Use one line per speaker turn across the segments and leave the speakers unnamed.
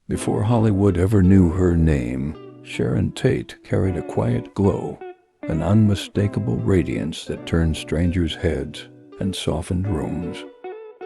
Before Hollywood ever knew her name, Sharon Tate carried a quiet glow, an unmistakable radiance that turned strangers' heads and softened rooms.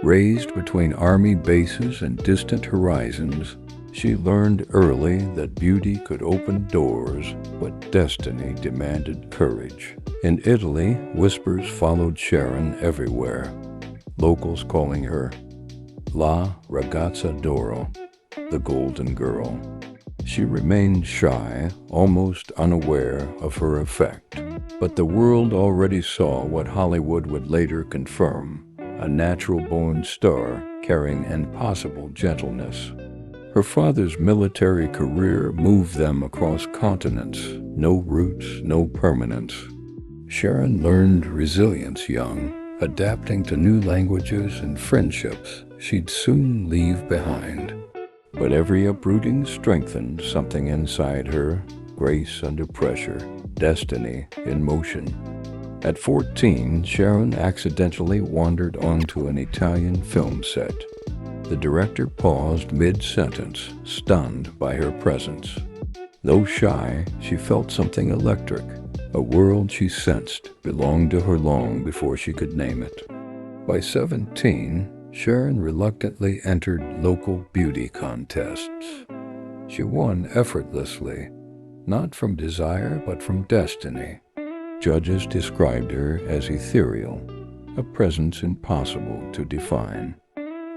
Raised between army bases and distant horizons, she learned early that beauty could open doors, but destiny demanded courage. In Italy, whispers followed Sharon everywhere, locals calling her La Ragazza d'Oro, the Golden Girl. She remained shy, almost unaware of her effect. But the world already saw what Hollywood would later confirm, a natural-born star carrying impossible gentleness. Her father's military career moved them across continents, no roots, no permanence. Sharon learned resilience young, adapting to new languages and friendships she'd soon leave behind. But every uprooting strengthened something inside her, grace under pressure, destiny in motion. At 14, Sharon accidentally wandered onto an Italian film set. The director paused mid-sentence, stunned by her presence. Though shy, she felt something electric, a world she sensed belonged to her long before she could name it. By 17, Sharon reluctantly entered local beauty contests. She won effortlessly, not from desire but from destiny. Judges described her as ethereal, a presence impossible to define.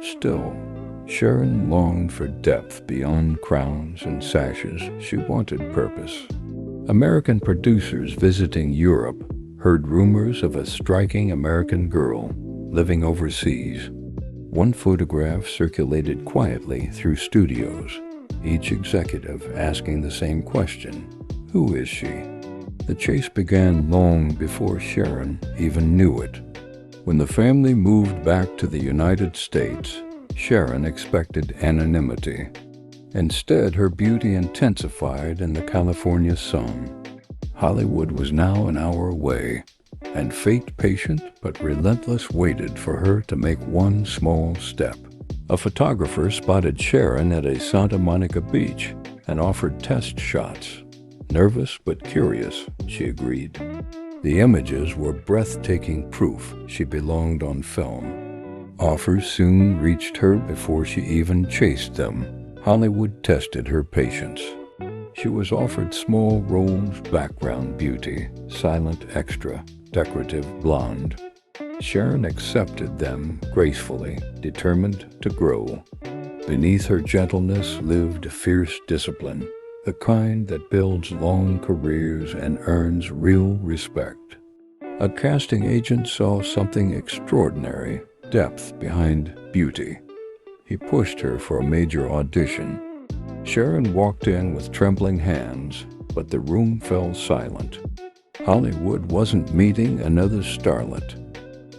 Still, Sharon longed for depth beyond crowns and sashes. She wanted purpose. American producers visiting Europe heard rumors of a striking American girl living overseas. One photograph circulated quietly through studios, each executive asking the same question: who is she? The chase began long before Sharon even knew it. When the family moved back to the United States, Sharon expected anonymity. Instead, her beauty intensified in the California sun. Hollywood was now an hour away, and fate, patient but relentless, waited for her to make one small step. A photographer spotted Sharon at a Santa Monica beach and offered test shots. Nervous but curious, she agreed. The images were breathtaking proof she belonged on film. Offers soon reached her before she even chased them. Hollywood tested her patience. She was offered small roles, background beauty, silent extra, decorative blonde. Sharon accepted them gracefully, determined to grow. Beneath her gentleness lived fierce discipline, the kind that builds long careers and earns real respect. A casting agent saw something extraordinary, depth behind beauty. He pushed her for a major audition. Sharon walked in with trembling hands, but the room fell silent. Hollywood wasn't meeting another starlet.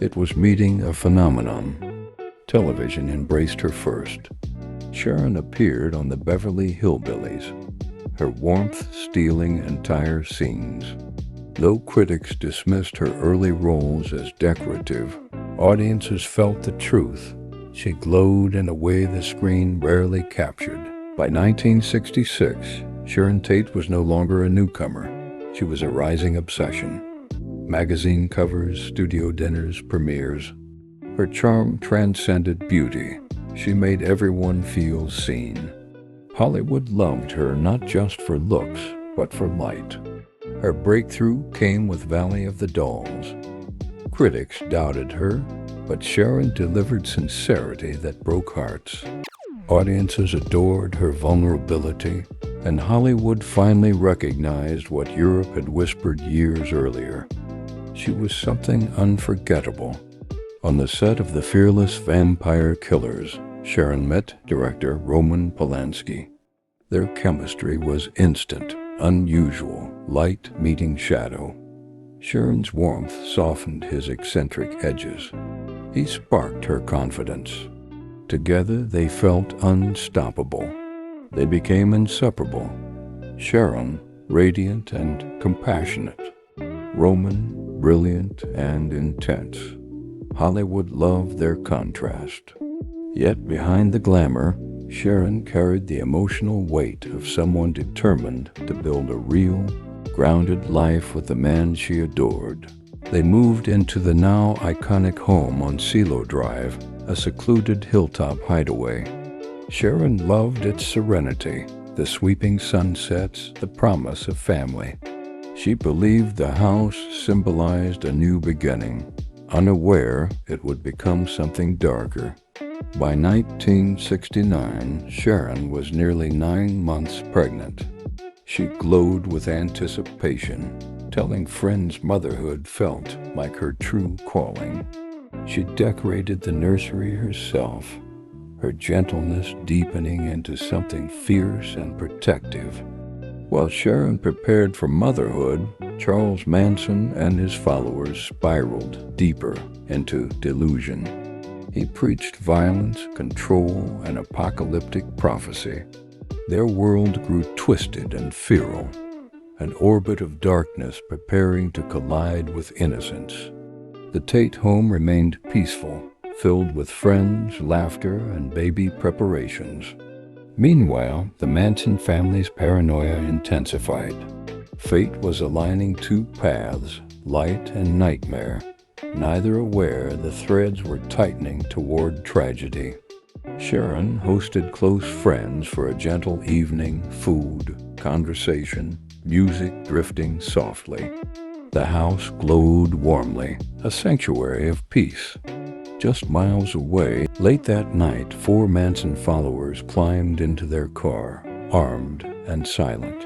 It was meeting a phenomenon. Television embraced her first. Sharon appeared on the Beverly Hillbillies, her warmth stealing entire scenes. Though critics dismissed her early roles as decorative, audiences felt the truth. She glowed in a way the screen rarely captured. By 1966, Sharon Tate was no longer a newcomer. She was a rising obsession. Magazine covers, studio dinners, premieres. Her charm transcended beauty. She made everyone feel seen. Hollywood loved her not just for looks, but for light. Her breakthrough came with Valley of the Dolls. Critics doubted her, but Sharon delivered sincerity that broke hearts. Audiences adored her vulnerability, and Hollywood finally recognized what Europe had whispered years earlier. She was something unforgettable. On the set of The Fearless Vampire Killers, Sharon met director Roman Polanski. Their chemistry was instant, unusual, light meeting shadow. Sharon's warmth softened his eccentric edges. He sparked her confidence. Together they felt unstoppable. They became inseparable. Sharon, radiant and compassionate. Roman, brilliant and intense. Hollywood loved their contrast. Yet behind the glamour, Sharon carried the emotional weight of someone determined to build a real, grounded life with the man she adored. They moved into the now iconic home on Cielo Drive, a secluded hilltop hideaway. Sharon loved its serenity, the sweeping sunsets, the promise of family. She believed the house symbolized a new beginning, unaware it would become something darker. By 1969, Sharon was nearly 9 months pregnant. She glowed with anticipation, telling friends motherhood felt like her true calling. She decorated the nursery herself, her gentleness deepening into something fierce and protective. While Sharon prepared for motherhood, Charles Manson and his followers spiraled deeper into delusion. He preached violence, control, and apocalyptic prophecy. Their world grew twisted and feral, an orbit of darkness preparing to collide with innocence. The Tate home remained peaceful, filled with friends, laughter, and baby preparations. Meanwhile, the Manson family's paranoia intensified. Fate was aligning two paths, light and nightmare, neither aware the threads were tightening toward tragedy. Sharon hosted close friends for a gentle evening, food, conversation, music drifting softly. The house glowed warmly, a sanctuary of peace. Just miles away, late that night, 4 Manson followers climbed into their car, armed and silent.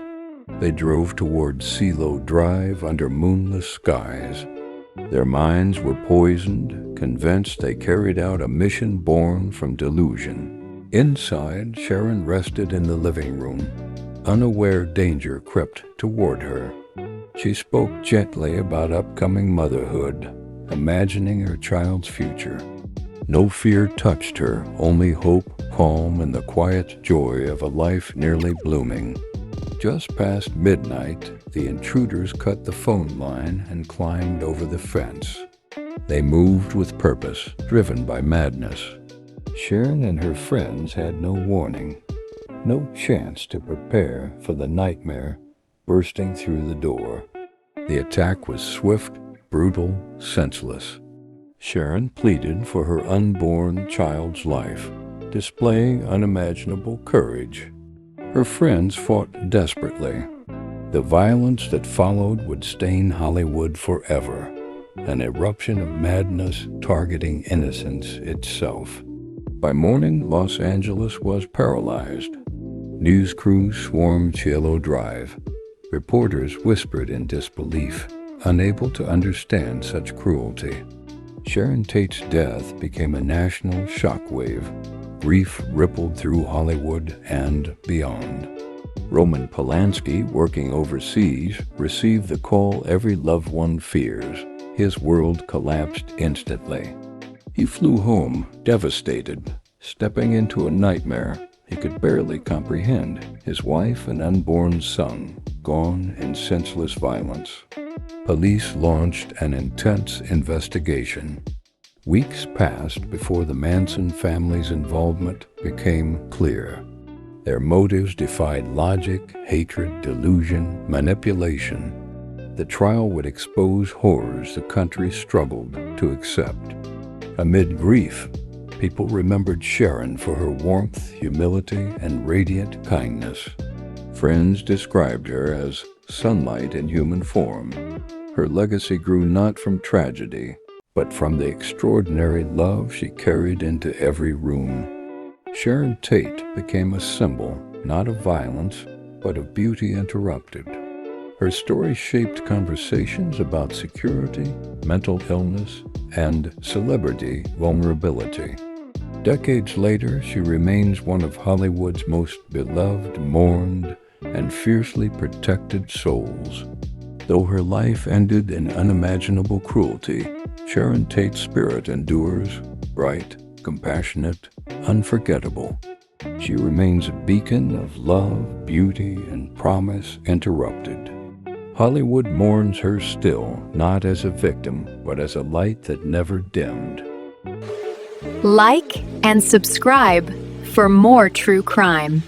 They drove toward Cielo Drive under moonless skies. Their minds were poisoned, convinced they carried out a mission born from delusion. Inside, Sharon rested in the living room. Unaware danger crept toward her. She spoke gently about upcoming motherhood, imagining her child's future. No fear touched her, only hope, calm, and the quiet joy of a life nearly blooming. Just past midnight, the intruders cut the phone line and climbed over the fence. They moved with purpose, driven by madness. Sharon and her friends had no warning, no chance to prepare for the nightmare bursting through the door. The attack was swift, brutal, senseless. Sharon pleaded for her unborn child's life, displaying unimaginable courage. Her friends fought desperately. The violence that followed would stain Hollywood forever, an eruption of madness targeting innocence itself. By morning, Los Angeles was paralyzed. News crews swarmed Cielo Drive. Reporters whispered in disbelief, unable to understand such cruelty. Sharon Tate's death became a national shockwave. Grief rippled through Hollywood and beyond. Roman Polanski, working overseas, received the call every loved one fears. His world collapsed instantly. He flew home, devastated, stepping into a nightmare he could barely comprehend. His wife and unborn son, gone in senseless violence. Police launched an intense investigation. Weeks passed before the Manson family's involvement became clear. Their motives defied logic, hatred, delusion, manipulation. The trial would expose horrors the country struggled to accept. Amid grief, people remembered Sharon for her warmth, humility, and radiant kindness. Friends described her as sunlight in human form. Her legacy grew not from tragedy, but from the extraordinary love she carried into every room. Sharon Tate became a symbol, not of violence, but of beauty interrupted. Her story shaped conversations about security, mental illness, and celebrity vulnerability. Decades later, she remains one of Hollywood's most beloved, mourned, and fiercely protected souls. Though her life ended in unimaginable cruelty, Sharon Tate's spirit endures, bright, compassionate, unforgettable. She remains a beacon of love, beauty, and promise interrupted. Hollywood mourns her still, not as a victim, but as a light that never dimmed.
Like and subscribe For more true crime